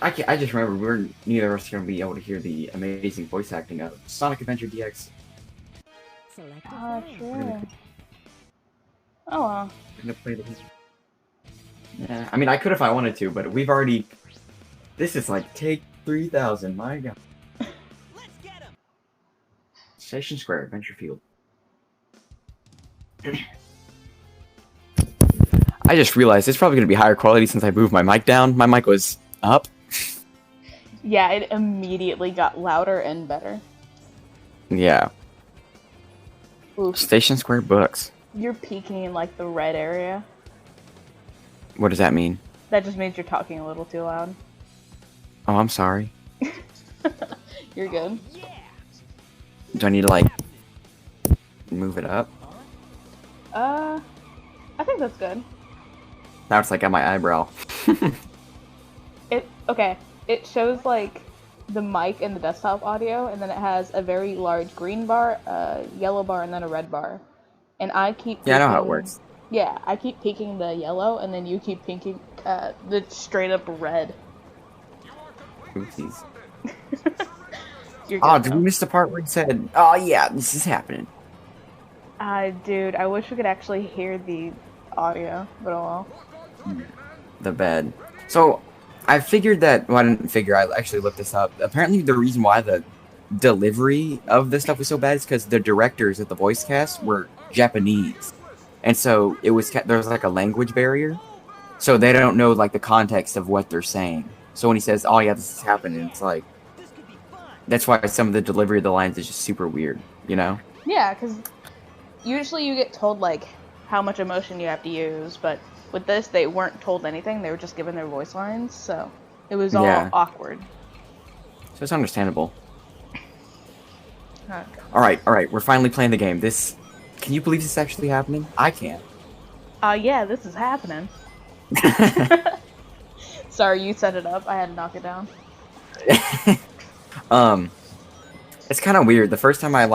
I just remember we're neither of us going to be able to hear the amazing voice acting of Sonic Adventure DX. True. Oh well. I'm gonna play the. Yeah, I mean I could if I wanted to, but we've already. This is like take 3,000. My God. Station Square Adventure Field. I just realized it's probably going to be higher quality since I moved my mic down. My mic was up. Yeah, it immediately got louder and better. Yeah. Oof. Station Square Books. You're peeking in like the red area. What does that mean? That just means you're talking a little too loud. Oh, I'm sorry. You're good. Do I need to like move it up? I think that's good. Now it's like at my eyebrow. Okay. It shows like the mic and the desktop audio, and then it has a very large green bar, a yellow bar, and then a red bar. And I keep Yeah, I know how it works. Yeah, I keep peeking the yellow, and then you keep peeking the straight up red. Oopsies. Oh, did we miss the part where it said, "Oh yeah, this is happening"? Dude, I wish we could actually hear the audio, but oh well. The bed. So, I figured that. Well, I didn't figure. I actually looked this up. Apparently, the reason why the delivery of this stuff was so bad is because the directors of the voice cast were Japanese, and so it was there was like a language barrier, so they don't know like the context of what they're saying. So when he says, "Oh yeah, this is happening," it's like that's why some of the delivery of the lines is just super weird, you know? Yeah, because usually you get told like how much emotion you have to use, but with this they weren't told anything. They were just given their voice lines, so it was all awkward. So it's understandable. Okay. All right, we're finally playing the game. Can you believe this is actually happening? I can't. Yeah, this is happening. Sorry, you set it up. I had to knock it down. It's kind of weird. The first time I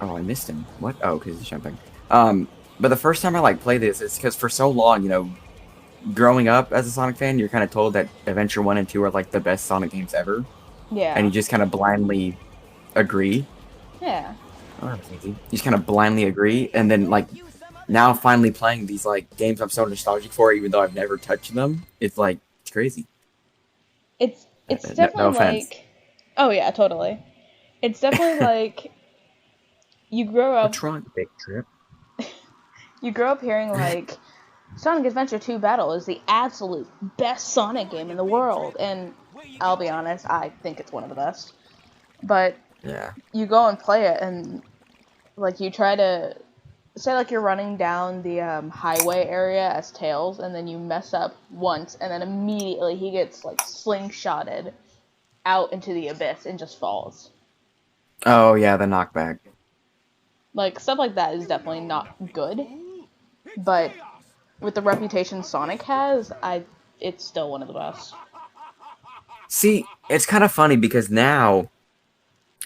oh, I missed him. What? Oh, because he's jumping. But the first time I play this, it's because for so long, you know, growing up as a Sonic fan, you're kind of told that Adventure 1 and 2 are like the best Sonic games ever. Yeah. And you just kind of blindly agree. Yeah. Oh, that's easy. You just kind of blindly agree, and then now finally playing these games I'm so nostalgic for, even though I've never touched them. It's it's crazy. It's definitely no offense. Oh yeah, totally. It's definitely you grow up. The trunk big trip. You grow up hearing Sonic Adventure 2 Battle is the absolute best Sonic game in the world, and I'll be honest, I think it's one of the best. But yeah, you go and play it, and you try to say you're running down the highway area as Tails, and then you mess up once, and then immediately he gets slingshotted out into the abyss and just falls. Oh yeah, the knockback. Stuff like that is definitely not good, but with the reputation Sonic has, it's still one of the best. See, it's kind of funny because now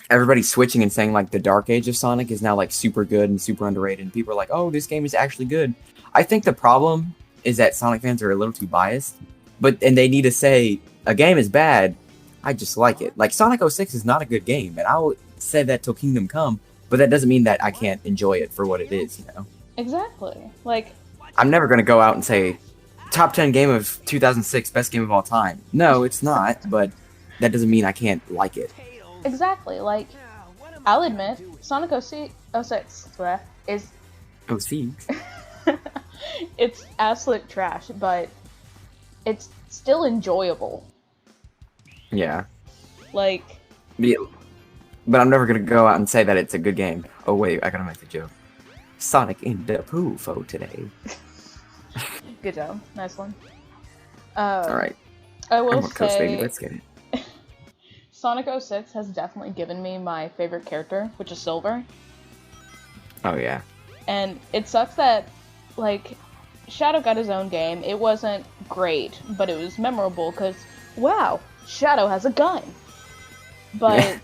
everybody's switching and saying the Dark Age of Sonic is now super good and super underrated, and people are like, oh, this game is actually good. I think the problem is that Sonic fans are a little too biased, and they need to say a game is bad, I just like it. Sonic 06 is not a good game, and I'll say that till Kingdom Come, but that doesn't mean that I can't enjoy it for what it is, you know? Exactly. I'm never going to go out and say, top 10 game of 2006, best game of all time. No, it's not, but that doesn't mean I can't like it. Exactly. I'll admit, Sonic 06 is... OC? It's absolute trash, but it's still enjoyable. Yeah. Yeah, but I'm never going to go out and say that it's a good game. Oh, wait, I got to make the joke. Sonic in the poo for today. Good job. Nice one. Alright. I will say... Coast, baby. Let's get it. Sonic 06 has definitely given me my favorite character, which is Silver. Oh, yeah. And it sucks that, Shadow got his own game. It wasn't great, but it was memorable because, wow, Shadow has a gun. But,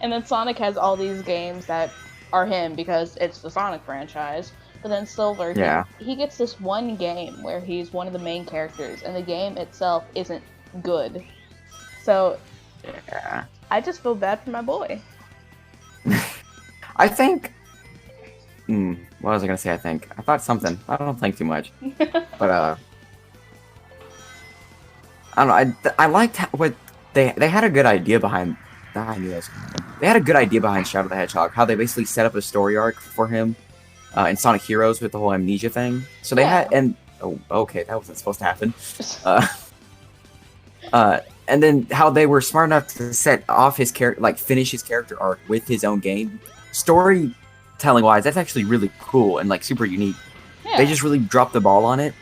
and then Sonic has all these games that are him because it's the Sonic franchise. But then Silver, he gets this one game where he's one of the main characters, and the game itself isn't good. So Yeah. I just feel bad for my boy. I think. What was I gonna say? I thought something. I don't think too much, but I don't know. I liked what they had a good idea behind. I knew this. They had a good idea behind Shadow the Hedgehog. How they basically set up a story arc for him in Sonic Heroes with the whole amnesia thing. So they had okay, that wasn't supposed to happen. And then how they were smart enough to set off his character, like finish his character arc with his own game. Storytelling wise, that's actually really cool and like super unique. Yeah. They just really dropped the ball on it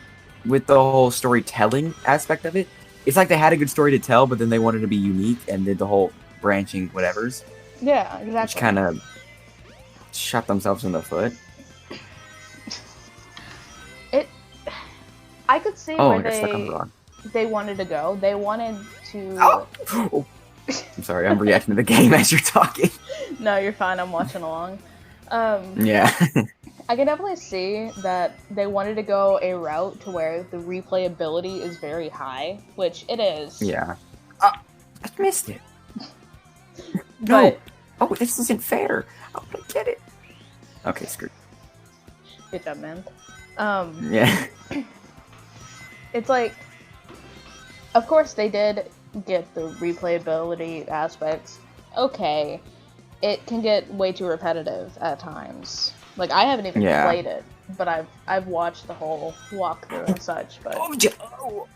with the whole storytelling aspect of it. It's like they had a good story to tell, but then they wanted to be unique and did the whole branching whatevers. Yeah, exactly. Which kind of shot themselves in the foot. I could see Oh, where I got stuck on the rock. they wanted to go. They wanted to. Oh! I'm sorry, I'm reacting to the game as you're talking. No, you're fine. I'm watching along. Yeah. I can definitely see that they wanted to go a route to where the replayability is very high, which it is. Yeah. I missed it. No. But Oh, this isn't fair. I want to get it. Okay, screw. good job, man. Yeah. It's like, of course they did get the replayability aspects. Okay, it can get way too repetitive at times. Like, I haven't even played it, but I've watched the whole walkthrough and such. But Oh.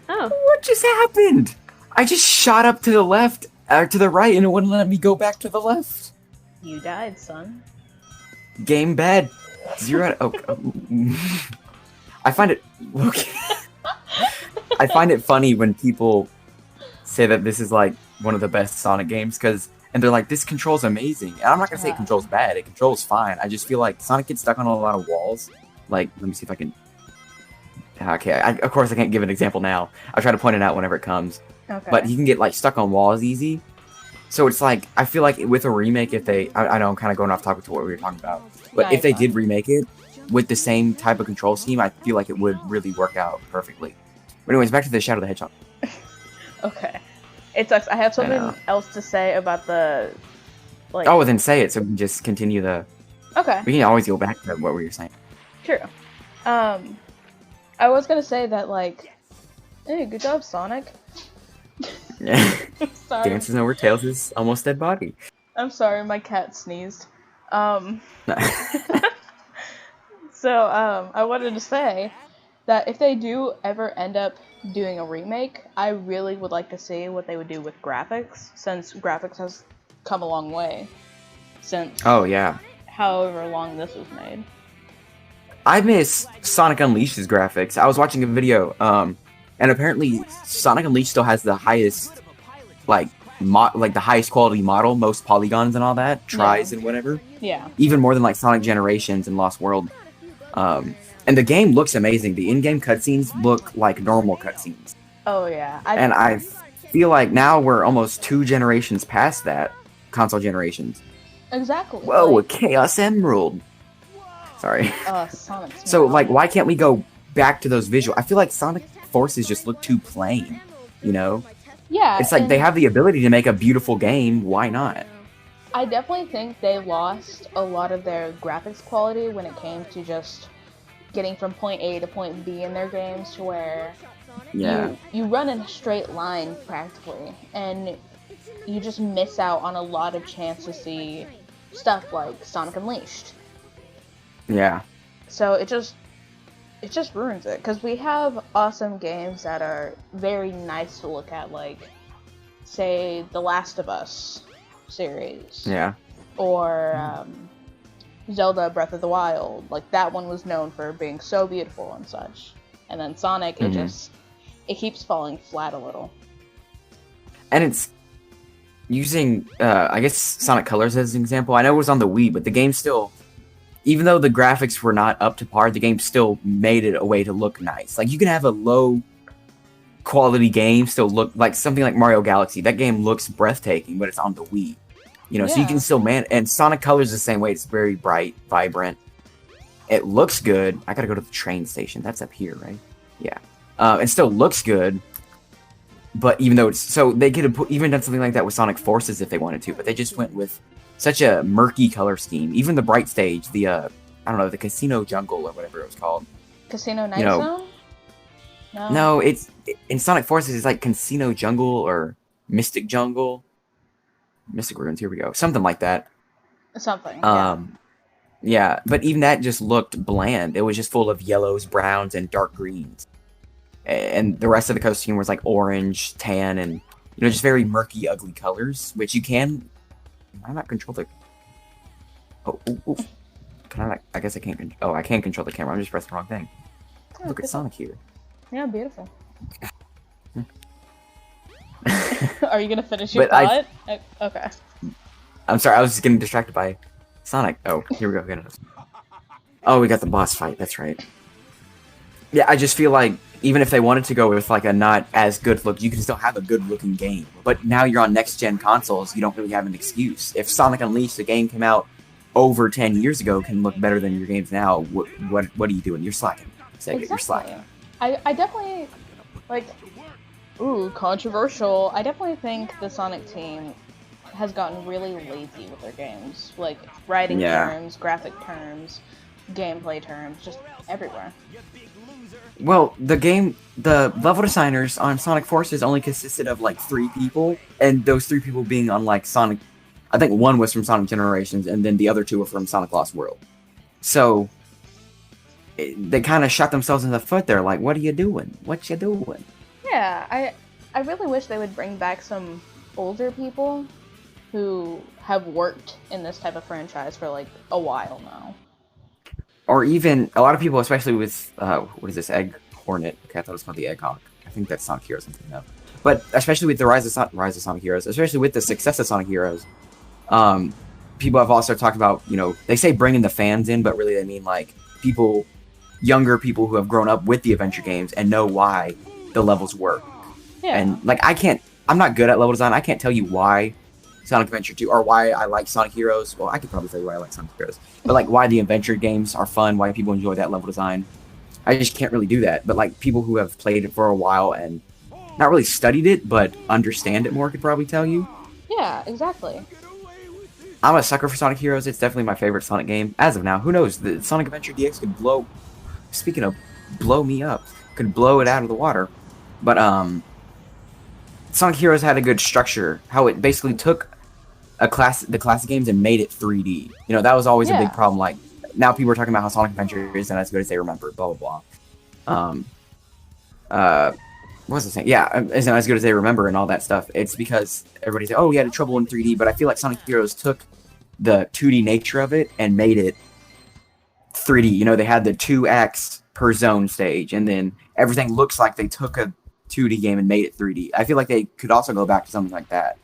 oh, What just happened? I just shot up to the left, or to the right, and it wouldn't let me go back to the left. you died, son. Game bad. 0 out of... I find it... Okay. I find it funny when people say that this is, like, one of the best Sonic games, and they're like, this control's amazing. And I'm not gonna say it controls bad. It controls fine. I just feel like Sonic gets stuck on a lot of walls. Like, let me see if I can... Okay, of course I can't give an example now. I'll try to point it out whenever it comes. Okay. But he can get, like, stuck on walls easy. So it's like, I feel like with a remake, if they... I know I'm kind of going off topic to what we were talking about. But No, if they you're fine. did remake it with the same type of control scheme, I feel like it would really work out perfectly. But anyways, back to the Shadow the Hedgehog. Okay. It sucks. I have something know. else to say about the, like... Oh, well, then say it so we can just continue the... Okay, We can always go back to what we were saying. true. I was gonna say that, like... Hey, good job, Sonic. Yeah. Sorry. Dances over Tails' almost dead body. I'm sorry, my cat sneezed. So, I wanted to say that if they do ever end up doing a remake, I really would like to see what they would do with graphics, since graphics has come a long way since Oh, yeah. however long this was made. I miss Sonic Unleashed's graphics. I was watching a video, and apparently Sonic Unleashed still has the highest, like the highest quality model, most polygons and all that, tries and whatever. Yeah. Even more than like Sonic Generations and Lost World. And the game looks amazing. The in-game cutscenes look like normal cutscenes. Oh, yeah. And I feel like now we're almost 2 generations past that, console generations. Exactly. Whoa, like, a Chaos Emerald! Sorry. Sonic. So, like, why can't we go back to those visuals? I feel like Sonic Forces just look too plain, you know? Yeah. It's like and they have the ability to make a beautiful game, why not? I definitely think they lost a lot of their graphics quality when it came to just getting from point A to point B in their games, to where Yeah. you run in a straight line practically, and you just miss out on a lot of chance to see stuff like Sonic Unleashed. Yeah. So it just ruins it, because we have awesome games that are very nice to look at, like, say, The Last of Us series. Yeah. Or Zelda Breath of the Wild. Like, that one was known for being so beautiful and such. And then Sonic, it keeps falling flat a little. And it's using, I guess, Sonic Colors as an example. I know it was on the Wii, but the game still, even though the graphics were not up to par, the game still made it a way to look nice. Like, you can have a low quality game still look like something like Mario Galaxy. That game looks breathtaking, but it's on the Wii. You know, so you Yeah. can still and Sonic Colors the same way. It's very bright, vibrant. It looks good. I gotta go to the train station. That's up here, right? Yeah. It still looks good, But even though it's so, they could have even done something like that with Sonic Forces if they wanted to, but they just went with such a murky color scheme. Even the bright stage, the I don't know, the Casino Jungle or whatever it was called. Casino Night Zone? No, it's in Sonic Forces. It's like Casino Jungle or Mystic Jungle, Mystic Ruins. Here we go, something like that. Something. Yeah, but even that just looked bland. It was just full of yellows, browns, and dark greens. And the rest of the costume was like orange, tan, and just very murky, ugly colors. Which you can. Can I not control the? Oh. Can I not? I guess I can't. Oh, I can control the camera. I'm just pressing the wrong thing. Oh, look at Sonic here. Yeah, beautiful. Are you gonna finish your but thought? Okay. I'm sorry. I was just getting distracted by Sonic. Oh, here we go. Oh, we got the boss fight. That's right. Yeah, I just feel like even if they wanted to go with like a not as good look, you can still have a good looking game. But now you're on next gen consoles, you don't really have an excuse. If Sonic Unleashed, the game came out over 10 years ago, can look better than your games now, what are you doing? You're slacking. Sega, You're slacking. I definitely controversial. I definitely think the Sonic team has gotten really lazy with their games, like writing terms, graphic terms, gameplay terms, just everywhere. Well, the level designers on Sonic Forces only consisted of like 3 people, and those 3 people being on like Sonic, I think one was from Sonic Generations, and then the other 2 were from Sonic Lost World. So they kind of shot themselves in the foot there. Like, what are you doing? What you doing? Yeah, I really wish they would bring back some older people who have worked in this type of franchise for like a while now. Or even a lot of people, especially with what is this, Egg Hornet? Okay, I thought it was called the Egg Hawk. I think that's Sonic Heroes. Something else. But especially with the rise of Sonic Heroes, especially with the success of Sonic Heroes, people have also talked about, they say bringing the fans in, but really they mean like younger people who have grown up with the adventure games and know why the levels work. Yeah. And like I'm not good at level design. I can't tell you why Sonic Adventure 2 or why I like Sonic Heroes. Well, I could probably tell you why I like Sonic Heroes, but like why the adventure games are fun, why people enjoy that level design. I just can't really do that. But like people who have played it for a while and not really studied it but understand it more could probably tell you. Yeah, exactly. I'm a sucker for Sonic Heroes. It's definitely my favorite Sonic game as of now. Who knows? The Sonic Adventure DX could blow. Speaking of blow me up, could blow it out of the water. But Sonic Heroes had a good structure. How it basically took the classic games and made it 3D. That was always a big problem. Like now people are talking about how Sonic Adventure isn't as good as they remember. Blah blah blah. What was I saying? Yeah, isn't as good as they remember and all that stuff. It's because everybody said, "Oh, we had trouble in 3D," but I feel like Sonic Heroes took the 2D nature of it and made it 3D. They had the 2 acts per zone stage, and then everything looks like they took a 2D game and made it 3D. I feel like they could also go back to something like that.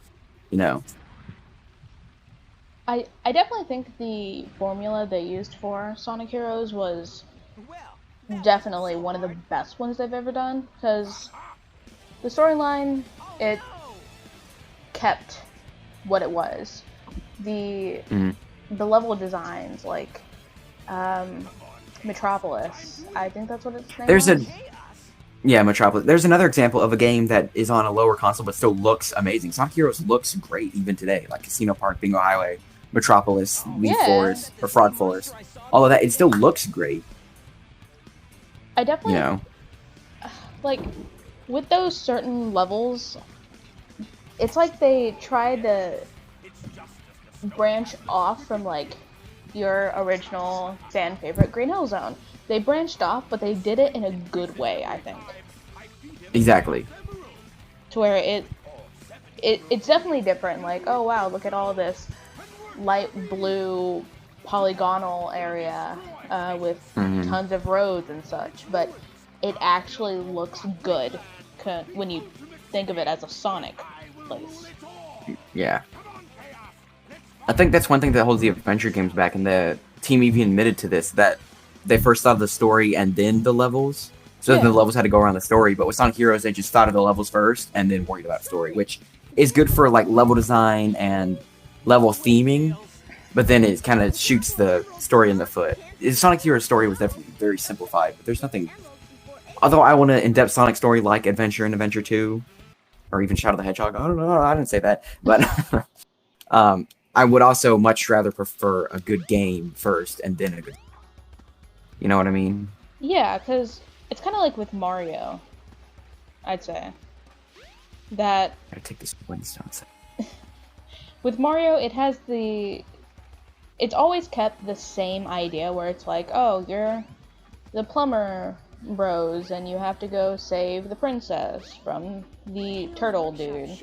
I definitely think the formula they used for Sonic Heroes was definitely one of the best ones they've ever done, because the storyline, it kept what it was. The level designs, like Metropolis, I think that's what its name was. Yeah, Metropolis. There's another example of a game that is on a lower console but still looks amazing. Sonic Heroes looks great even today, like Casino Park, Bingo Highway, Metropolis, Leaf Forest, or Frog Forest. All of that, it still looks great. I definitely, like, with those certain levels, it's like they tried to branch off from, like, your original fan favorite Green Hill Zone. They branched off, but they did it in a good way, I think. Exactly. To where it's definitely different. Like, oh wow, look at all this light blue polygonal area with tons of roads and such. But it actually looks good when you think of it as a Sonic place. Yeah. I think that's one thing that holds the adventure games back, and the team even admitted to this, that they first thought of the story and then the levels. So the levels had to go around the story, but with Sonic Heroes, they just thought of the levels first and then worried about story, which is good for like level design and level theming, but then it kind of shoots the story in the foot. Sonic Heroes' story was definitely very simplified, but there's nothing... Although I want an in-depth Sonic story like Adventure and Adventure 2, or even Shadow the Hedgehog. I don't know. I didn't say that, but I would also much rather prefer a good game first and then a good. You know what I mean? Yeah, because it's kind of like with Mario, I'd say. That Gotta take this Winston. with Mario, it's always kept the same idea where it's like, oh, you're the plumber bros and you have to go save the princess from the turtle dude.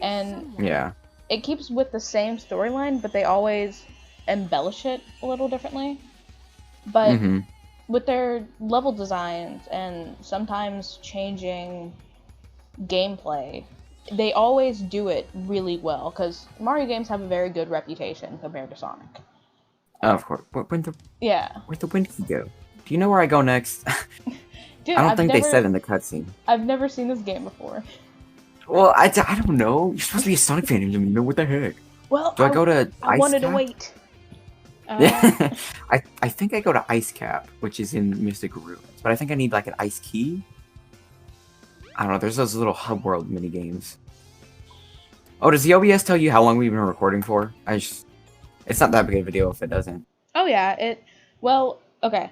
And Yeah. it keeps with the same storyline, but they always embellish it a little differently. But with their level designs and sometimes changing gameplay, they always do it really well, because Mario games have a very good reputation compared to Sonic. Of course. Where'd the wind go? Do you know where I go next? Dude, I don't think they said in the cutscene. I've never seen this game before. Well, I don't know. You're supposed to be a Sonic fan. You know what the heck? Well, do I go to I Ice wanted Cap? to wait. Yeah, I think I go to Ice Cap, which is in Mystic Ruins, but I think I need like an ice key. I don't know. There's those little hub world mini games. Oh, does the OBS tell you how long we've been recording for? It's not that big of a deal if it doesn't. Oh yeah, well, okay.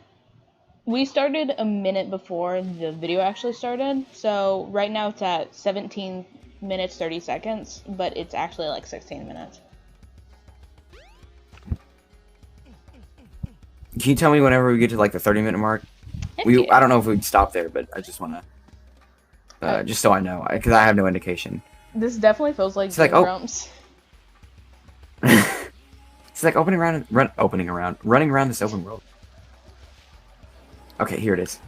We started a minute before the video actually started, so right now it's at 17 minutes 30 seconds, but it's actually like 16 minutes. Can you tell me whenever we get to like the 30-minute mark? I don't know if we'd stop there, but I just want to, just so I know, because I have no indication. This definitely feels like Game Grumps. It's like running around this open world. Okay, here it is.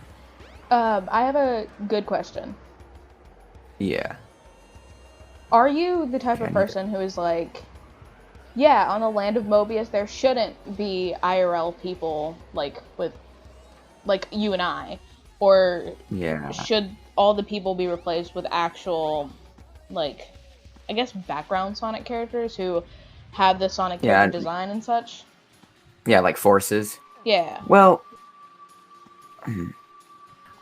I have a good question. Yeah. Are you the type of person who is like, yeah, on the land of Mobius there shouldn't be IRL people like you and I, or should all the people be replaced with actual, like, I guess background Sonic characters who have the Sonic character design and such? Yeah, like forces. Yeah. Well,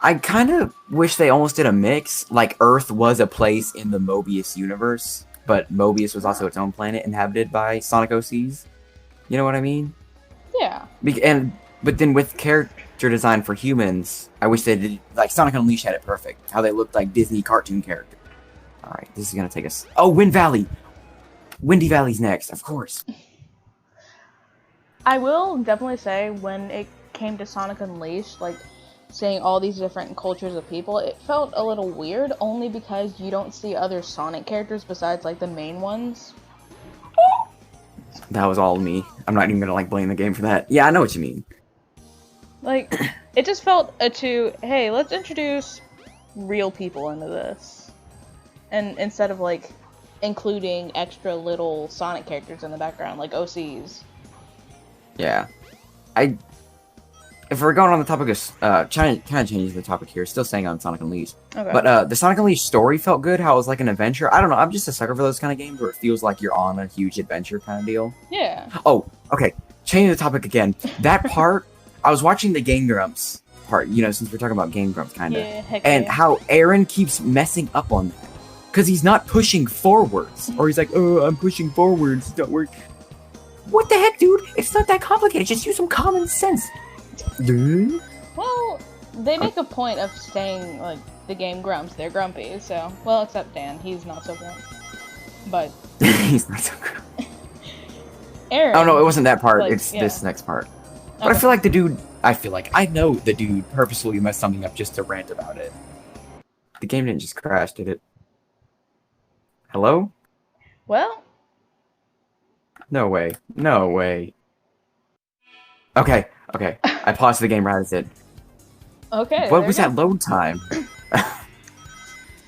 I kind of wish they almost did a mix. Like, Earth was a place in the Mobius universe, but Mobius was also its own planet inhabited by Sonic OCs. You know what I mean? Yeah. But then with character design for humans, I wish they did, like, Sonic Unleashed had it perfect. How they looked like Disney cartoon characters. Alright, this is gonna take us... Oh, Wind Valley! Windy Valley's next, of course. I will definitely say, when it came to Sonic Unleashed, like, seeing all these different cultures of people, it felt a little weird, only because you don't see other Sonic characters besides, like, the main ones. That was all me. I'm not even gonna, like, blame the game for that. Yeah, I know what you mean. Like, it just felt hey, let's introduce real people into this. And instead of, like, including extra little Sonic characters in the background, like OCs. Yeah. If we're going on the topic of, kind of changing the topic here, still staying on Sonic Unleashed. Okay. But, the Sonic Unleashed story felt good, how it was like an adventure. I don't know, I'm just a sucker for those kind of games where it feels like you're on a huge adventure kind of deal. Yeah. Oh, okay. Changing the topic again. That part, I was watching the Game Grumps part, you know, since we're talking about Game Grumps, kind of. Yeah, heck and yeah. how Aaron keeps messing up on that. Because he's not pushing forwards. Or he's like, oh, I'm pushing forwards, it's not working. What the heck, dude? It's not that complicated, just use some common sense. Well, they make a point of saying, like, the Game Grumps, they're grumpy, so... Well, except Dan, he's not so grumpy. But... He's not so grumpy. Aaron... Oh, no, it wasn't that part, like, it's this next part. But Okay. I feel like I know the dude purposefully messed something up just to rant about it. The game didn't just crash, did it? Hello? Well... No way. No way. Okay. I paused the game right as it. Okay, What was that load time?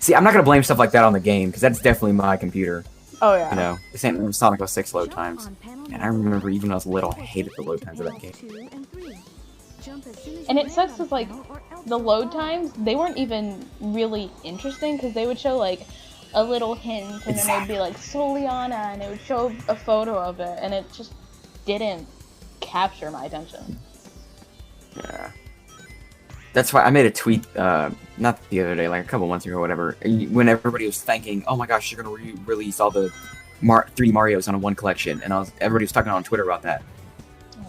See, I'm not gonna blame stuff like that on the game, because that's definitely my computer. Oh, yeah. You know, this ain't Sonic 06 load times. And I remember even when I was little, I hated the load times of that game. And it sucks because, like, the load times, they weren't even really interesting, because they would show, like, a little hint, and then they'd be like, Soliana, and it would show a photo of it, and it just didn't capture my attention. Yeah. That's why I made a tweet, not the other day, like a couple months ago or whatever, when everybody was thanking, oh my gosh, you're gonna release all the 3D Marios on a one collection, and everybody was talking on Twitter about that.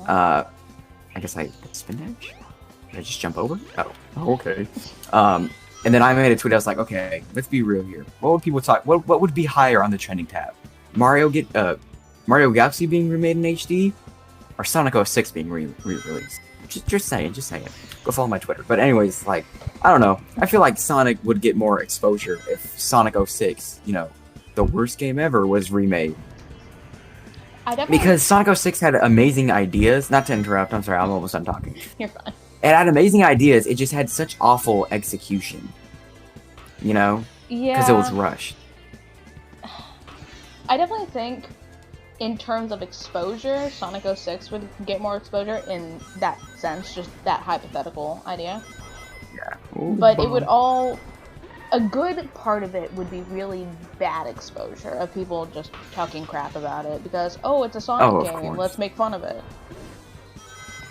I guess I spin dash? Did I just jump over? Oh, okay. And then I made a tweet, I was like, okay, let's be real here. What would people talk, what would be higher on the trending tab? Mario Galaxy being remade in HD? Or Sonic 06 being re-released? Just saying. Go follow my Twitter. But anyways, like, I don't know. I feel like Sonic would get more exposure if Sonic 06, you know, the worst game ever, was remade. Because Sonic 06 had amazing ideas. Not to interrupt, I'm sorry, I'm almost done talking. You're fine. It had amazing ideas, it just had such awful execution. You know? Yeah. Because it was rushed. I definitely think, in terms of exposure, Sonic 06 would get more exposure in that sense, just that hypothetical idea. Yeah. But it would all... A good part of it would be really bad exposure of people just talking crap about it because, oh, it's a Sonic game, course. let's make fun of it.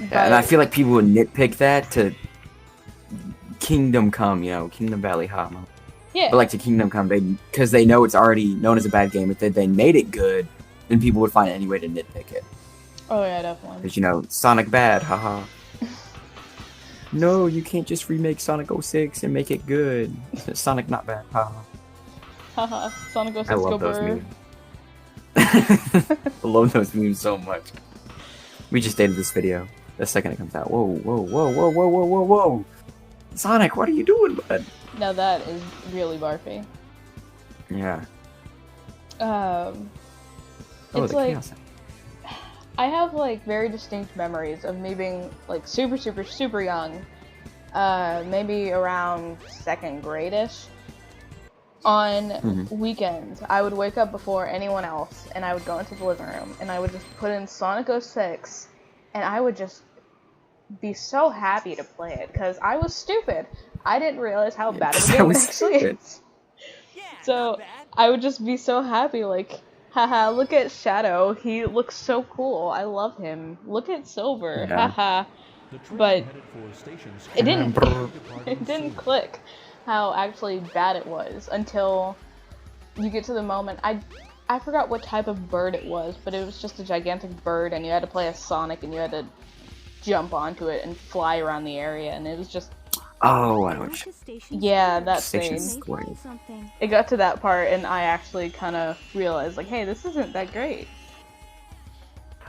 Yeah, and I feel like people would nitpick that to Kingdom Come, you know, Kingdom Valley Hot. Yeah. But like to Kingdom Come, because they know it's already known as a bad game. If they made it good, then people would find any way to nitpick it. Oh yeah, definitely. Because, you know, Sonic bad, haha. No, you can't just remake Sonic 06 and make it good. Sonic not bad, haha. Haha, Sonic 06 I love go those bird. memes. I love those memes so much. We just dated this video the second it comes out. Whoa. Sonic, what are you doing, bud? Now that is really barfy. Yeah. It's the like... chaos. I have, like, very distinct memories of me being, like, super young. Maybe around 2nd grade-ish. On weekends, I would wake up before anyone else, and I would go into the living room, and I would just put in Sonic 06, and I would just be so happy to play it, because I was stupid. I didn't realize how bad of a game it actually is. So, I would just be so happy, like... Haha, look at Shadow. He looks so cool. I love him. Look at Silver. Yeah. Haha. But it didn't click how actually bad it was until you get to the moment. I forgot what type of bird it was, but it was just a gigantic bird and you had to play as Sonic and you had to jump onto it and fly around the area and it was just... Oh, I know what Yeah, that Station thing. Square. It got to that part and I actually kind of realized, like, hey, this isn't that great.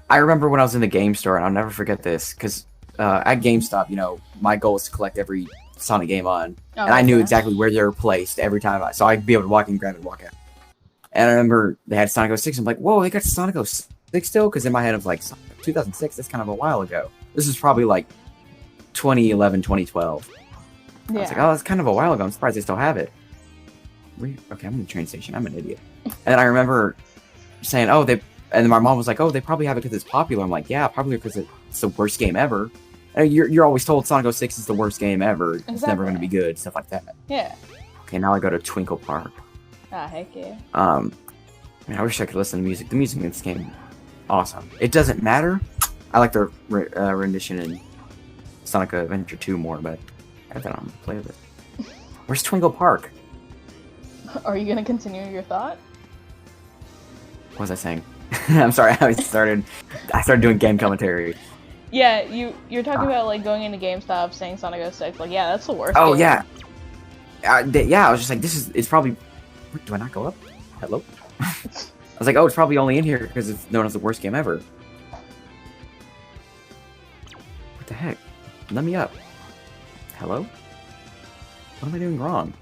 I remember when I was in the game store, and I'll never forget this, because at GameStop, you know, my goal is to collect every Sonic game on, and I knew exactly where they were placed every time, so I'd be able to walk in, grab it, and walk out. And I remember they had Sonic 06, I'm like, whoa, they got Sonic 06 still? Because in my head, I was like, 2006, that's kind of a while ago. This is probably like 2011, 2012. I was like, oh, that's kind of a while ago. I'm surprised they still have it. Okay, I'm in the train station. I'm an idiot. And I remember saying, oh, and then my mom was like, oh, they probably have it because it's popular. I'm like, yeah, probably because it's the worst game ever. And you're always told Sonic 06 is the worst game ever. Exactly. It's never going to be good, stuff like that. Yeah. Okay, now I go to Twinkle Park. Ah, heck yeah. Man, I wish I could listen to music. The music in this game, awesome. It doesn't matter. I like the rendition in Sonic Adventure 2 more, but I have that on the playlist. Where's Twinkle Park? Are you gonna continue your thought? What was I saying? I'm sorry, I started doing game commentary. Yeah, you're talking about like going into GameStop saying Sonic 06, like, yeah, that's the worst. Oh game. yeah. Yeah, I was just like, it's probably... Do I not go up? Hello? I was like, oh, it's probably only in here because it's known as the worst game ever. What the heck? Let me up. Hello? What am I doing wrong?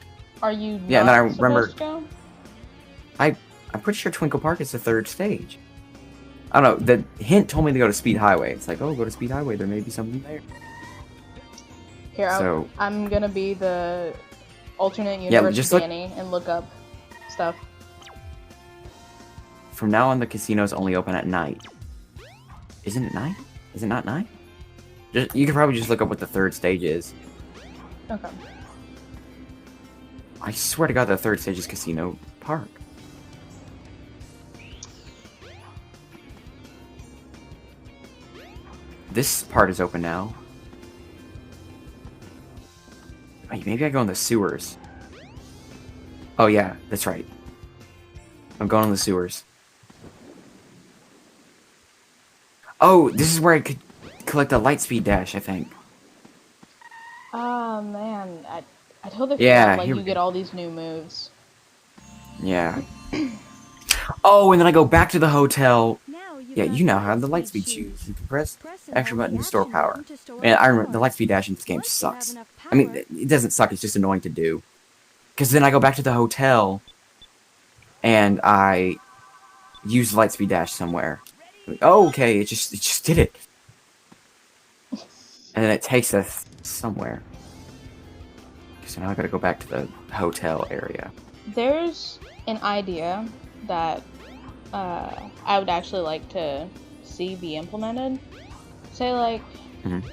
Are you not and then I remember... supposed to go? I'm pretty sure Twinkle Park is the 3rd stage. I don't know, the hint told me to go to Speed Highway. It's like, oh, go to Speed Highway, there may be something there. Here, I'm gonna be the alternate universe Danny and look up stuff. From now on, the casino's only open at night. Isn't it night? Is it not night? You could probably just look up what the 3rd stage is. Okay. I swear to God, the 3rd stage is Casino Park. This part is open now. Wait, maybe I go in the sewers. Oh yeah, that's right. I'm going in the sewers. Oh, this is where I could collect a Lightspeed Dash, I think. Oh man, I totally Yeah, forgot, like here you we get go. all these new moves. Yeah. Oh, and then I go back to the hotel. Now you've Yeah, got you now have the Lightspeed Lightspeed shoes. You can press and extra hold button the to store action power. button to store Man, I remember the power. Lightspeed Dash in this game Once you have sucks. enough I mean, power- it doesn't suck. It's just annoying to do. Because then I go back to the hotel, and I use Lightspeed Dash somewhere. Oh, okay, it just did it. And then it takes us somewhere. So now I gotta go back to the hotel area. There's an idea that I would actually like to see be implemented. Say, like, Mhm.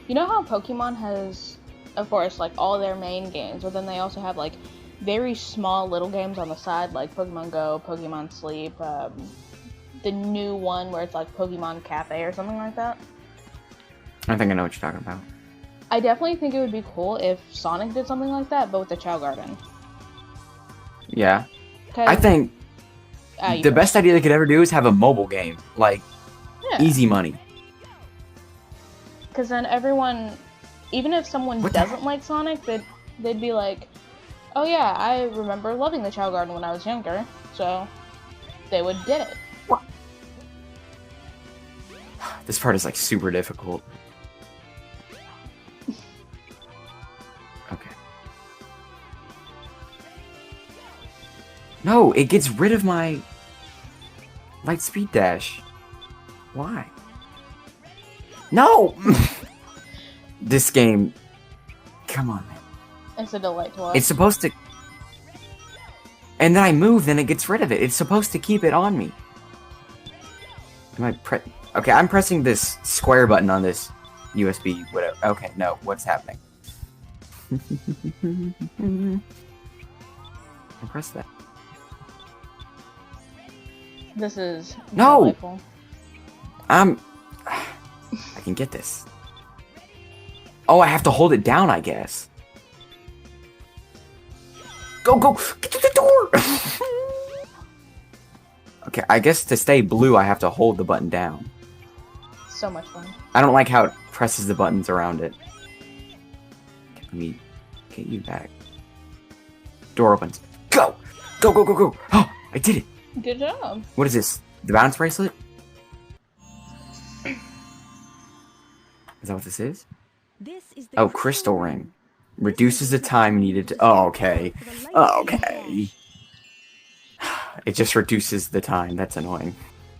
you know how Pokemon has, of course, like all their main games, but then they also have like very small little games on the side, like Pokemon Go, Pokemon Sleep, the new one where it's like Pokemon Cafe or something like that. I think I know what you're talking about. I definitely think it would be cool if Sonic did something like that, but with the Chow Garden. Yeah. 'Cause- I think you the go. best idea they could ever do is have a mobile game. Like, Yeah. easy money. Because then everyone, even if someone What the doesn't like Sonic, they'd be like, oh yeah, I remember loving the Chow Garden when I was younger, so they would get it. This part is like super difficult. Okay. No, it gets rid of my Lightspeed Dash. Why? No! This game. Come on, man. It's a delight to watch. It's supposed to. And then I move, then it gets rid of it. It's supposed to keep it on me. Am I Okay, I'm pressing this square button on this USB, whatever. Okay, no, what's happening? I press that. This is No! delightful. I can get this. Oh, I have to hold it down, I guess. Go, go! Get to the door! Okay, I guess to stay blue, I have to hold the button down. So much fun. I don't like how it presses the buttons around it. Okay, let me get you back. Door opens. Go! Go, go, go, go! Oh, I did it! Good job. What is this? The balance bracelet? Is that what this is? This is the Oh, crystal ring. Reduces the time needed to... Oh, okay. Oh, okay. It just reduces the time. That's annoying.